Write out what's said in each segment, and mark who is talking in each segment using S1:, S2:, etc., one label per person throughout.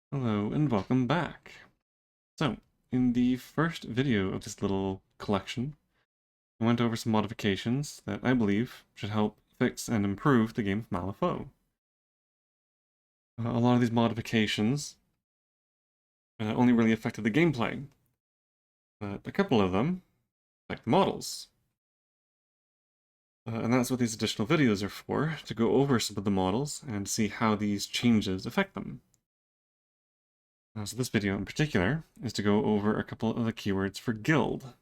S1: Hello and welcome back. So, in the first video of this little collection, I went over some modifications that I believe should help fix and improve the game of Malifaux. A lot of these modifications only really affected the gameplay, but a couple of them affect the models. And that's what these additional videos are for, to go over some of the models and see how these changes affect them. So this video in particular is to go over a couple of the keywords for guild.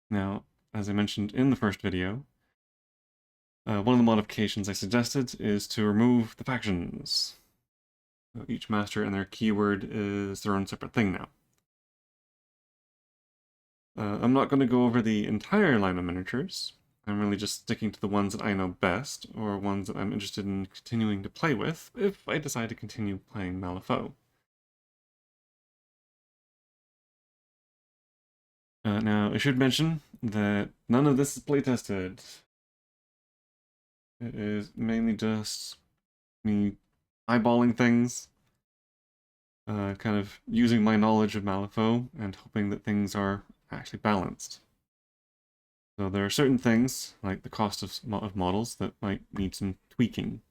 S1: Now, as I mentioned in the first video, one of the modifications I suggested is to remove the factions. So each master and their keyword is their own separate thing now. I'm not going to go over the entire line of miniatures. I'm really just sticking to the ones that I know best, or ones that I'm interested in continuing to play with, if I decide to continue playing Malifaux. Now, I should mention that none of this is playtested. It is mainly just me eyeballing things, kind of using my knowledge of Malifaux and hoping that things are actually balanced. So there are certain things, like the cost of models, that might need some tweaking.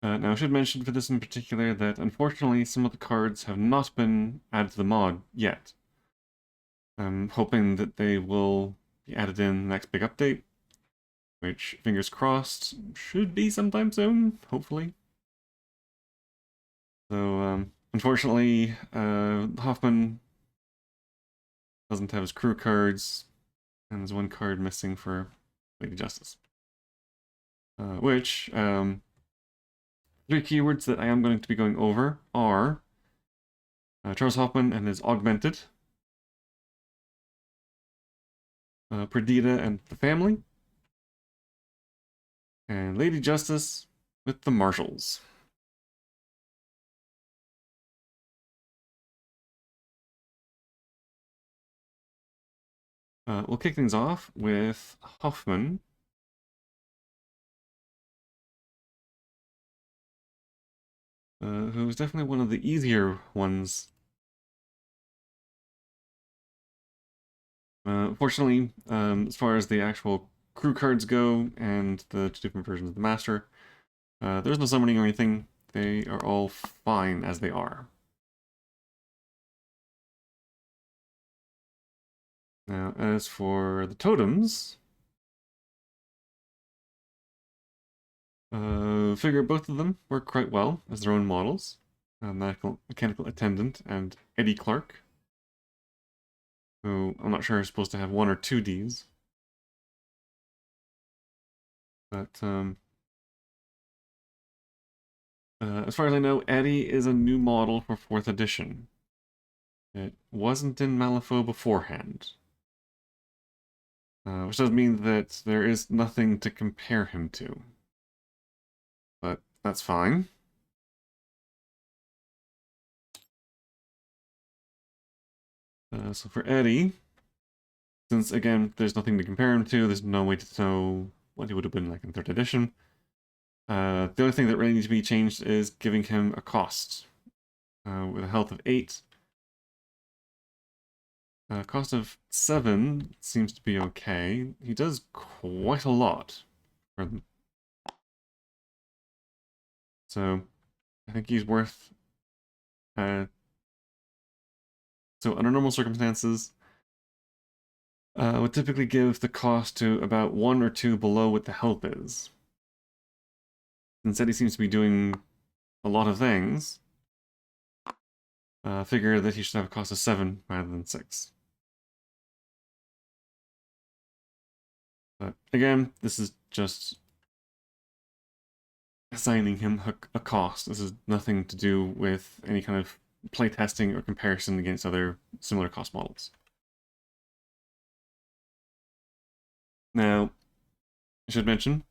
S1: Now I should mention for this in particular that unfortunately some of the cards have not been added to the mod yet. I'm hoping that they will be added in the next big update, which, fingers crossed, should be sometime soon, hopefully. So, unfortunately, Hoffman doesn't have his crew cards, and there's one card missing for Lady Justice. Three keywords that I am going to be going over are Charles Hoffman and his Augmented, Perdita and the Family, and Lady Justice with the Marshals. We'll kick things off with Hoffman. Who's definitely one of the easier ones. Fortunately, as far as the actual crew cards go and the two different versions of the Master, there's no summoning or anything. They are all fine as they are. Now, as for the totems, figure both of them work quite well as their own models. Mechanical Attendant and Eddie Clark, who I'm not sure is supposed to have 1 or 2 Ds. But as far as I know, Eddie is a new model for 4th edition. It wasn't in Malifaux beforehand. Which does mean that there is nothing to compare him to. But that's fine. So for Eddie, since again, there's nothing to compare him to, there's no way to know what he would have been like in 3rd edition. The only thing that really needs to be changed is giving him a cost. With a health of 8. Cost of 7 seems to be okay. He does quite a lot. So, I think he's worth... so, under normal circumstances, would typically give the cost to about 1 or 2 below what the health is. Instead, he seems to be doing a lot of things. Figure that he should have a cost of 7 rather than 6. But again, this is just assigning him a cost. This is nothing to do with any kind of playtesting or comparison against other similar cost models. Now, I should mention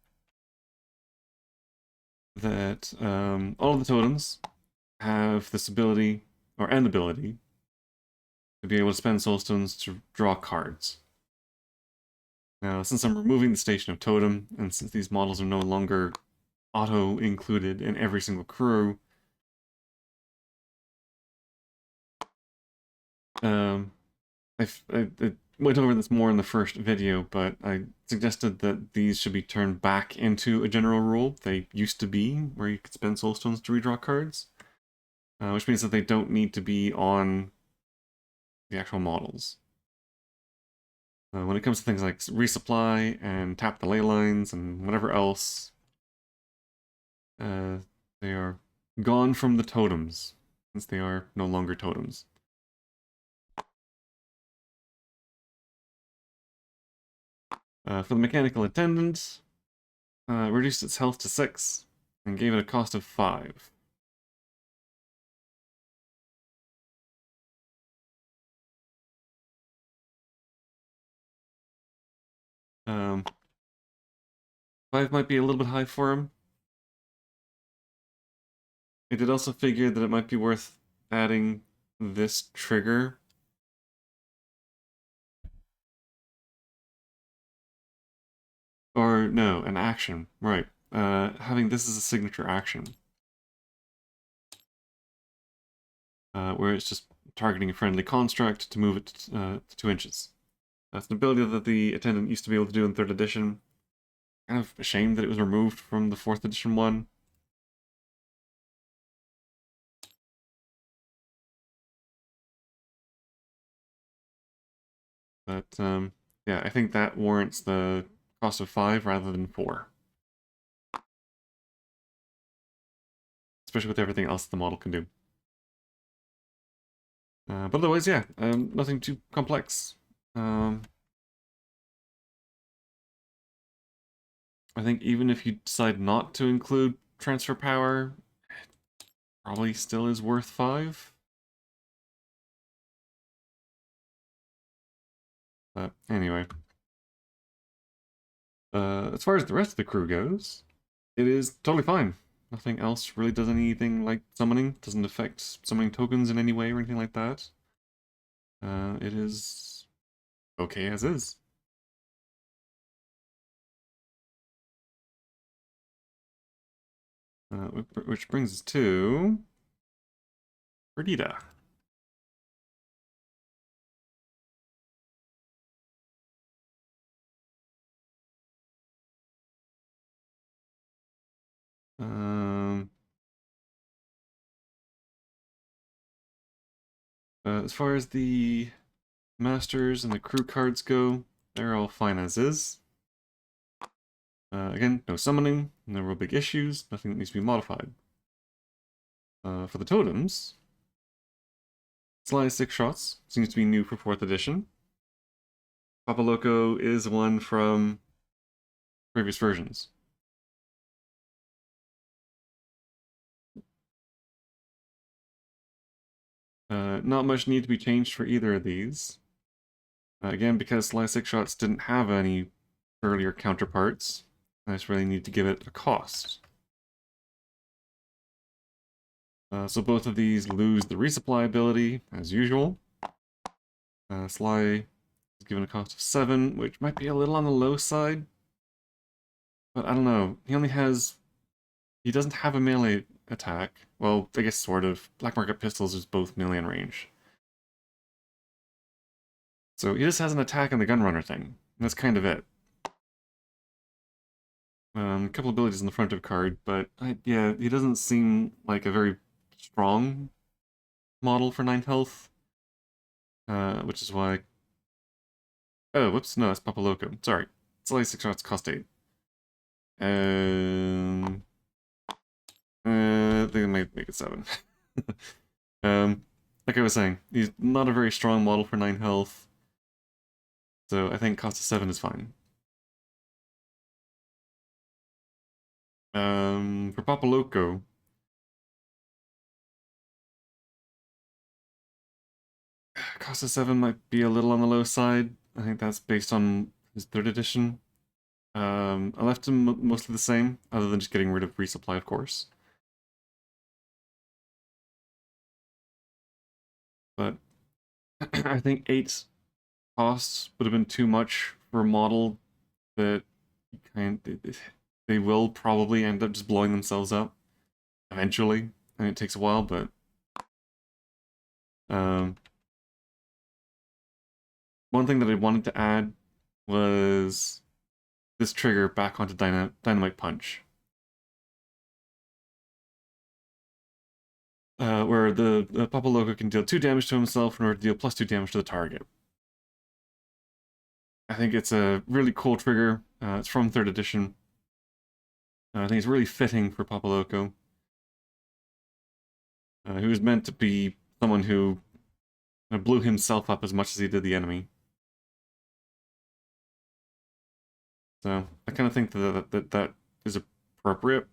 S1: that all of the totems have this ability, or an ability, to be able to spend soul stones to draw cards. Now, since I'm removing the Station of Totem, and since these models are no longer auto-included in every single crew, I went over this more in the first video, but I suggested that these should be turned back into a general rule. They used to be, where you could spend soulstones to redraw cards, which means that they don't need to be on the actual models. When it comes to things like resupply and tap the ley lines and whatever else, they are gone from the totems, since they are no longer totems. For the mechanical attendant, reduced its health to 6 and gave it a cost of 5. Um, 5 might be a little bit high for him. I did also figure that it might be worth adding this trigger. Or, no, an action, right. Having this as a signature action. Where it's just targeting a friendly construct to move it to 2 inches. That's an ability that the attendant used to be able to do in 3rd edition. Kind of a shame that it was removed from the 4th edition one. But, yeah, I think that warrants the cost of 5 rather than 4. Especially with everything else the model can do. But otherwise, yeah, nothing too complex. I think even if you decide not to include transfer power, it probably still is worth 5. But anyway. As far as the rest of the crew goes, it is totally fine. Nothing else really does anything like summoning. Doesn't affect summoning tokens in any way or anything like that. It is okay as is. Which brings us to Perdita. Um, as far as the masters and the crew cards go, they're all fine as is. Again, no summoning, no real big issues, nothing that needs to be modified. For the totems, Sly 6 shots seems to be new for 4th edition. Papa Loco is one from previous versions. Not much need to be changed for either of these. Again, because Sly 6 shots didn't have any earlier counterparts, I just really need to give it a cost. So both of these lose the resupply ability, as usual. Sly is given a cost of 7, which might be a little on the low side. But I don't know. He doesn't have a melee attack. Well, I guess sort of. Black Market Pistols is both melee and range. So he just has an attack on the Gunrunner thing. And that's kind of it. A couple abilities in the front of card, but yeah, he doesn't seem like a very strong model for 9 health. Which is why... Oh, whoops, no, that's Papa Loco. Sorry. It's only 6 shots, cost 8. I think I might make it 7. Like I was saying, he's not a very strong model for 9 health. So I think cost of 7 is fine. For Papa Loco, cost of 7 might be a little on the low side. I think that's based on his 3rd edition. I left him mostly the same, other than just getting rid of resupply, of course. But I think 8 costs would have been too much for a model that they will probably end up just blowing themselves up eventually, and it takes a while, but one thing that I wanted to add was this trigger back onto Dynamite Punch. Where the Papa Loco can deal 2 damage to himself in order to deal +2 damage to the target. I think it's a really cool trigger. It's from 3rd edition. I think it's really fitting for Papa Loco. He was meant to be someone who blew himself up as much as he did the enemy. So I kind of think that is appropriate.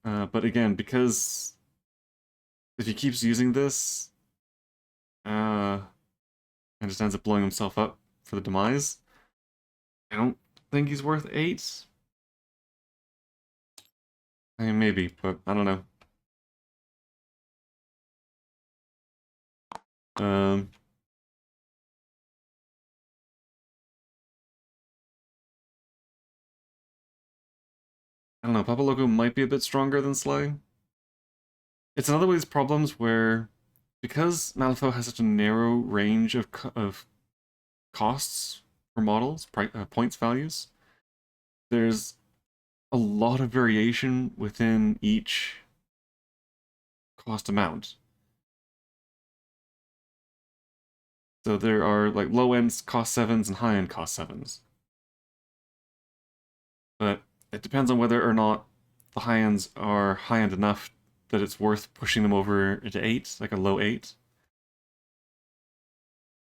S1: But again, because if he keeps using this, and just ends up blowing himself up for the demise, I don't think he's worth 8. I mean, maybe, but I don't know. I don't know, Papa Loco might be a bit stronger than Sly. It's another one of these problems where, because Malifaux has such a narrow range of costs for models, points values, there's a lot of variation within each cost amount. So there are like low-end cost 7s and high-end cost 7s. But it depends on whether or not the high-ends are high-end enough that it's worth pushing them over into 8, like a low 8.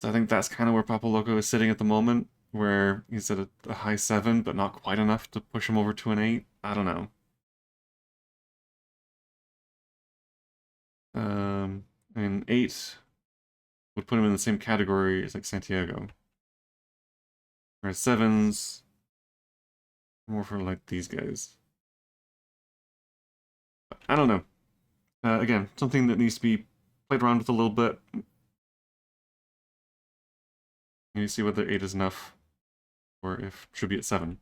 S1: So I think that's kind of where Papa Loco is sitting at the moment, where he's at a high 7, but not quite enough to push him over to an 8. I don't know. I mean, 8 would put him in the same category as like Santiago. Whereas 7s, more for like these guys. I don't know. Again, something that needs to be played around with a little bit. You see whether 8 is enough, or if it should be at 7.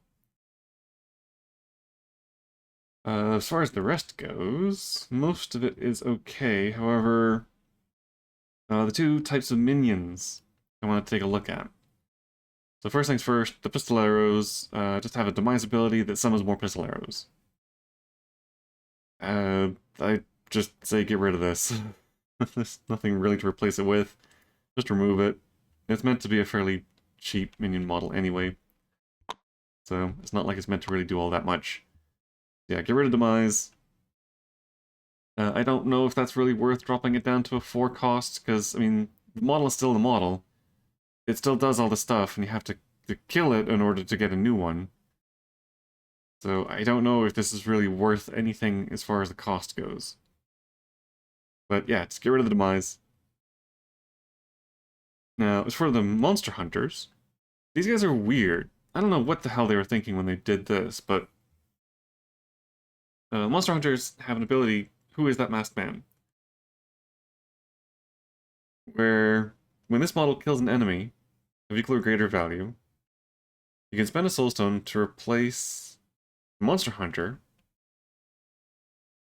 S1: As far as the rest goes, most of it is okay. However, the 2 types of minions I want to take a look at. So first things first, the Pistoleros just have a demise ability that summons more Pistoleros. I just say get rid of this. There's nothing really to replace it with. Just remove it. It's meant to be a fairly cheap minion model anyway, so it's not like it's meant to really do all that much. Yeah, get rid of Demise. I don't know if that's really worth dropping it down to a 4 cost, because, I mean, the model is still the model. It still does all the stuff, and you have to kill it in order to get a new one. So I don't know if this is really worth anything as far as the cost goes. But yeah, just get rid of the Demise. Now, as for the Monster Hunters, these guys are weird. I don't know what the hell they were thinking when they did this, but Monster Hunters have an ability, Who is that Masked Man? Where when this model kills an enemy of equal or greater value, you can spend a Soul Stone to replace Monster Hunter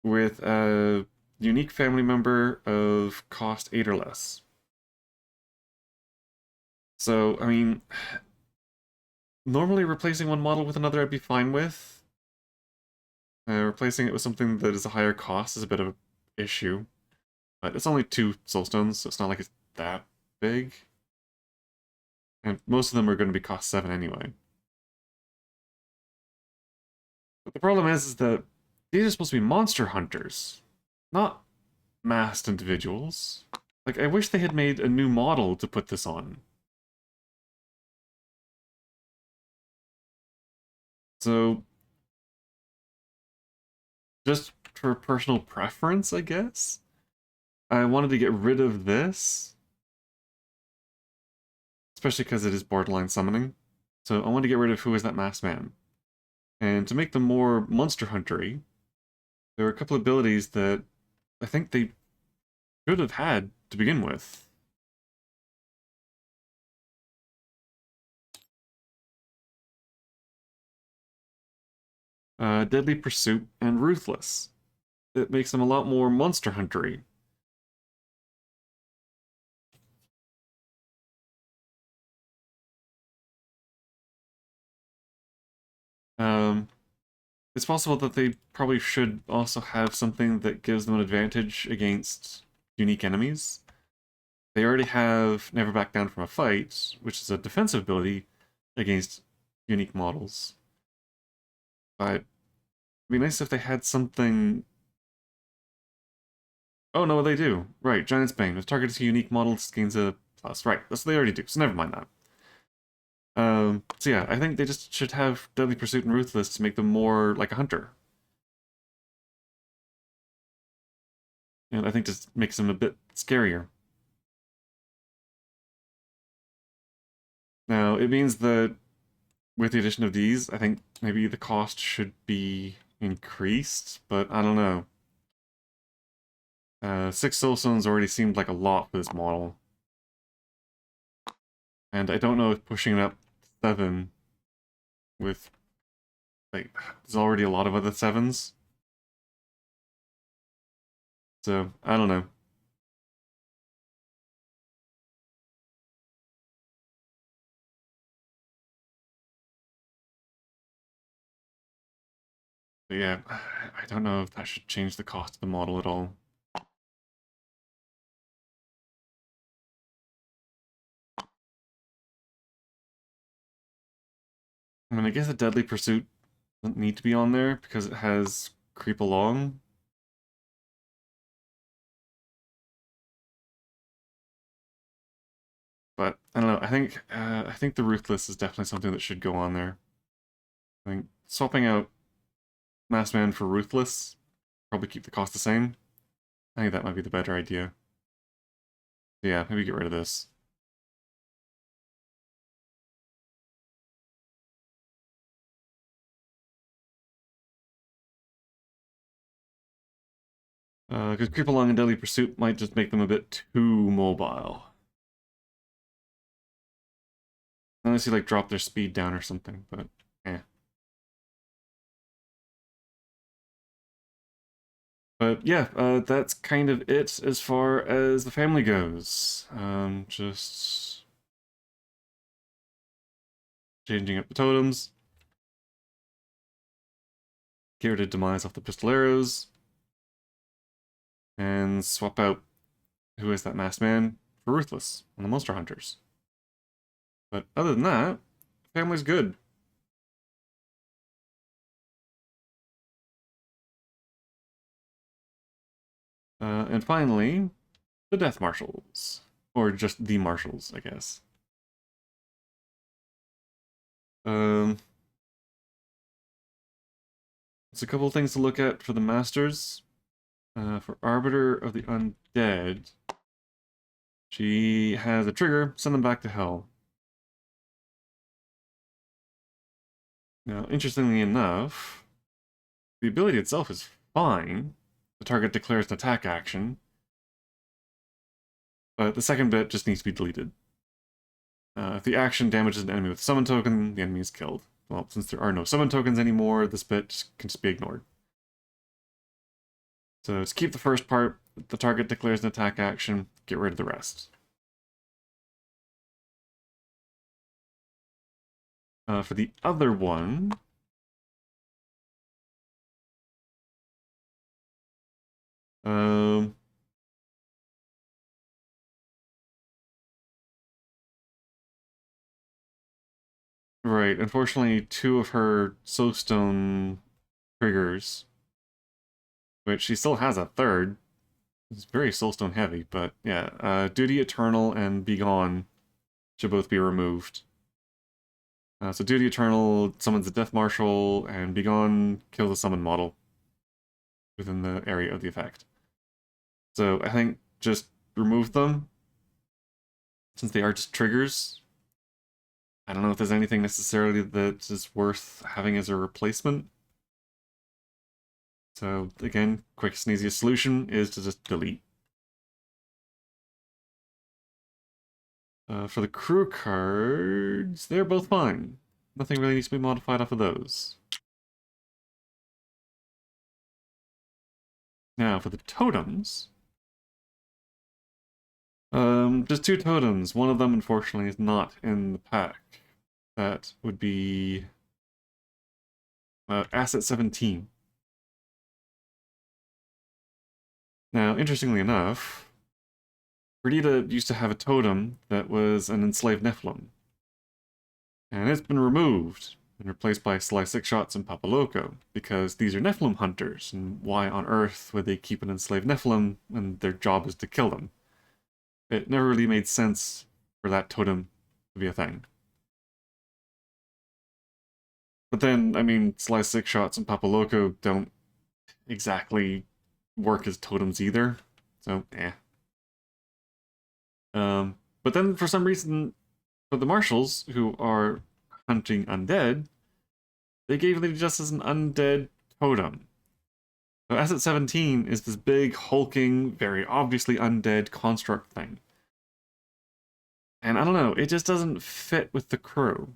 S1: with a unique family member of cost 8 or less. So, I mean, normally replacing one model with another I'd be fine with. Replacing it with something that is a higher cost is a bit of an issue. But it's only 2 Soulstones, so it's not like it's that big. And most of them are going to be cost 7 anyway. But the problem is that these are supposed to be monster hunters, not masked individuals. Like, I wish they had made a new model to put this on. So, just for personal preference, I guess, I wanted to get rid of this. Especially because it is borderline summoning. So I wanted to get rid of Who is that Masked Man. And to make them more Monster Huntery, there were a couple of abilities that I think they should have had to begin with. Deadly Pursuit and Ruthless. It makes them a lot more Monster Huntery. Um, it's possible that they probably should also have something that gives them an advantage against unique enemies. They already have Never Back Down from a Fight, which is a defensive ability against unique models. But it'd be nice if they had something. Oh no, they do. Right, Giant's Bane. If targets a unique model, gains a plus. Right, that's what they already do, so never mind that. So yeah, I think they just should have Deadly Pursuit and Ruthless to make them more like a hunter. And I think just makes them a bit scarier. Now, it means that with the addition of these, I think maybe the cost should be increased, but I don't know. 6 soulstones already seemed like a lot for this model. And I don't know if pushing it up 7 with, like, there's already a lot of other 7s. So, I don't know. But yeah, I don't know if that should change the cost of the model at all. I mean, I guess a Deadly Pursuit doesn't need to be on there because it has Creep Along. But I don't know. I think the Ruthless is definitely something that should go on there. I think swapping out Masked Man for Ruthless, probably keep the cost the same. I think that might be the better idea. Yeah, maybe get rid of this. Because Creep Along and Deadly Pursuit might just make them a bit too mobile. Unless you like drop their speed down or something, but eh. But yeah, that's kind of it as far as the family goes. Just changing up the totems. Get rid of Demise off the Pistoleros. And swap out who is that Masked Man for Ruthless on the Monster Hunters. But other than that, family's good. And finally, the Death Marshals. Or just the Marshals, I guess. Um, there's a couple things to look at for the Masters. For Arbiter of the Undead, she has a trigger, send them back to hell. Now, interestingly enough, the ability itself is fine. The target declares an attack action, but the second bit just needs to be deleted. If the action damages an enemy with a summon token, the enemy is killed. Well, since there are no summon tokens anymore, this bit can just be ignored. So just keep the first part, the target declares an attack action, get rid of the rest. For the other one, um, right, unfortunately, 2 of her soulstone triggers, which she still has a third. It's very soulstone heavy, but yeah, Duty Eternal and Begone should both be removed. So Duty Eternal summons a Death Marshal, and Begone kills a summon model within the area of the effect. So I think just remove them, since they are just triggers. I don't know if there's anything necessarily that is worth having as a replacement. So again, quickest and easiest solution is to just delete. For the crew cards, they're both fine. Nothing really needs to be modified off of those. Now, for the totems, just 2 totems. One of them, unfortunately, is not in the pack. That would be Asset 17. Now, interestingly enough, Perdita used to have a totem that was an enslaved Nephilim. And it's been removed and replaced by Sly Six Shots and Papa Loco, because these are Nephilim hunters, and why on earth would they keep an enslaved Nephilim when their job is to kill them? It never really made sense for that totem to be a thing. But then, I mean, Sly Six Shots and Papa Loco don't exactly work as totems either, so eh. But then for some reason, for the Marshals, who are hunting undead, they gave Lady Justice an undead totem. So Asset 17 is this big, hulking, very obviously undead construct thing. And I don't know, it just doesn't fit with the crew.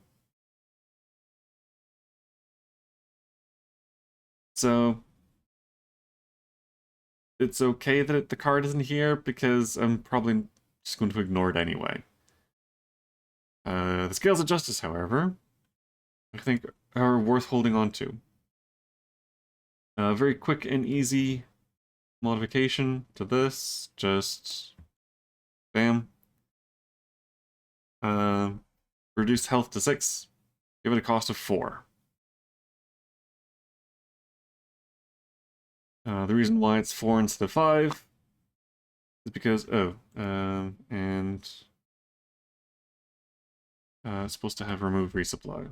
S1: So it's okay that the card isn't here, because I'm probably just going to ignore it anyway. The Scales of Justice, however, I think are worth holding on to. Very quick and easy modification to this, just bam. Reduce health to 6, give it a cost of 4. The reason why it's 4 instead of 5 is because, it's supposed to have remove resupply.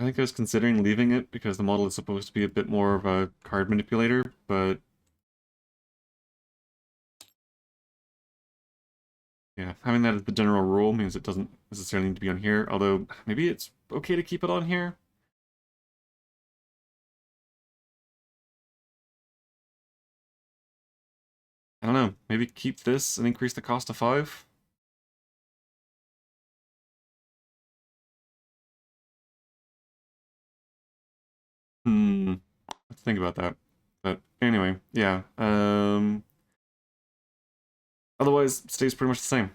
S1: I think I was considering leaving it because the model is supposed to be a bit more of a card manipulator, but yeah, having that as the general rule means it doesn't necessarily need to be on here, although maybe it's okay to keep it on here. I don't know, maybe keep this and increase the cost to 5? Let's think about that. But anyway, yeah. Otherwise, it stays pretty much the same.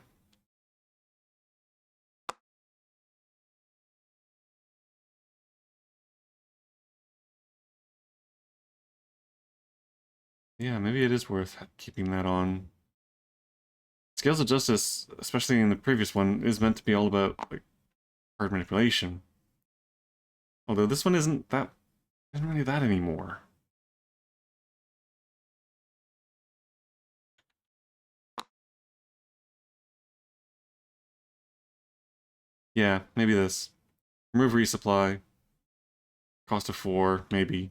S1: Yeah, maybe it is worth keeping that on. Scales of Justice, especially in the previous one, is meant to be all about like card manipulation. Although this one isn't really that anymore. Yeah, maybe this. Remove resupply. Cost of 4, maybe.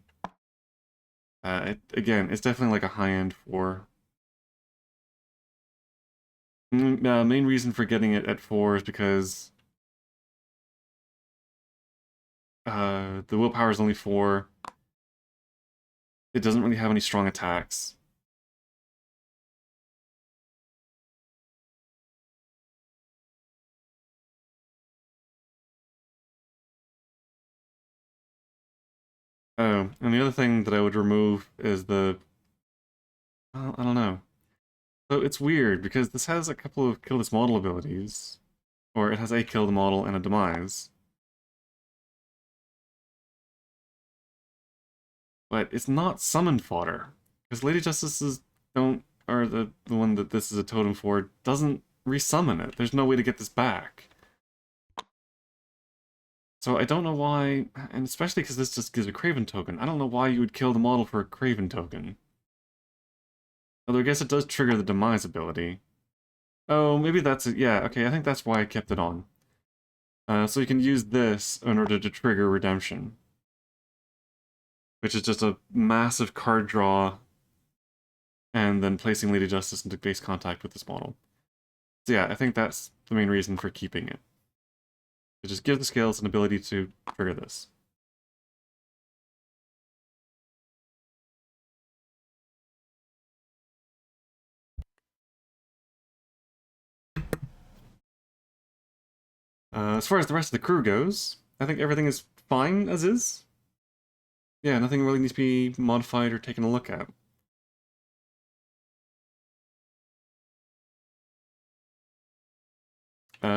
S1: Again, it's definitely like a high-end 4. Main reason for getting it at 4 is because the willpower is only 4. It doesn't really have any strong attacks. Oh, and the other thing that I would remove is the... I don't know. So it's weird, because this has a couple of kill this model abilities. Or it has a kill the model and a demise. But it's not summon fodder. Because Lady Justices are the one that this is a totem for, doesn't resummon it. There's no way to get this back. So I don't know why, and especially because this just gives a Craven token, I don't know why you would kill the model for a Craven token. Although I guess it does trigger the demise ability. Oh, maybe that's it. Yeah, okay, I think that's why I kept it on. So you can use this in order to trigger redemption. Which is just a massive card draw, and then placing Lady Justice into base contact with this model. So yeah, I think that's the main reason for keeping it. It just gives the Scales an ability to trigger this. As far as the rest of the crew goes, I think everything is fine as is. yeah, nothing really needs to be modified or taken a look at.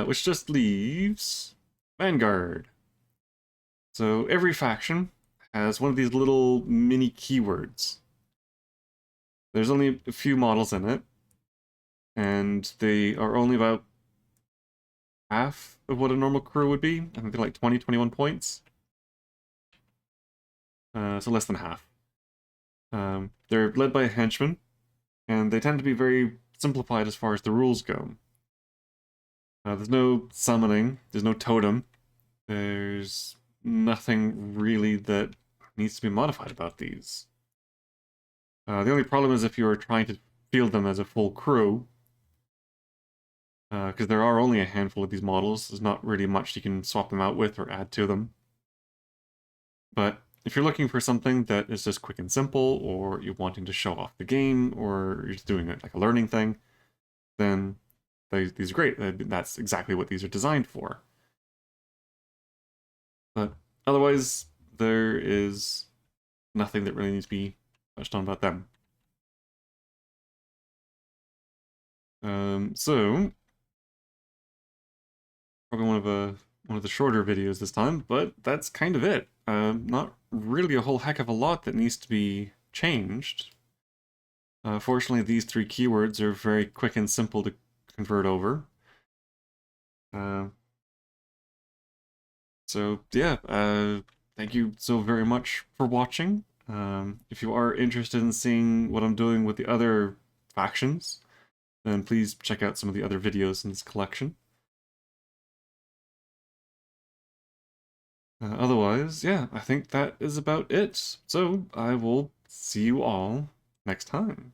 S1: Which just leaves Vanguard. So every faction has one of these little mini keywords. There's only a few models in it, and they are only about half of what a normal crew would be. I think they're like 20, 21 points. So less than half. They're led by a henchman, and they tend to be very simplified as far as the rules go. There's no summoning, there's no totem, there's nothing really that needs to be modified about these. The only problem is if you're trying to field them as a full crew, because there are only a handful of these models, there's not really much you can swap them out with or add to them. But if you're looking for something that is just quick and simple, or you're wanting to show off the game, or you're just doing it like a learning thing, then these are great. That's exactly what these are designed for. But otherwise, there is nothing that really needs to be touched on about them. So probably one of the shorter videos this time, but that's kind of it. Not really a whole heck of a lot that needs to be changed. Fortunately, these three keywords are very quick and simple to convert over. So yeah, thank you so very much for watching. If you are interested in seeing what I'm doing with the other factions, then please check out some of the other videos in this collection. Otherwise, yeah, I think that is about it. So I will see you all next time.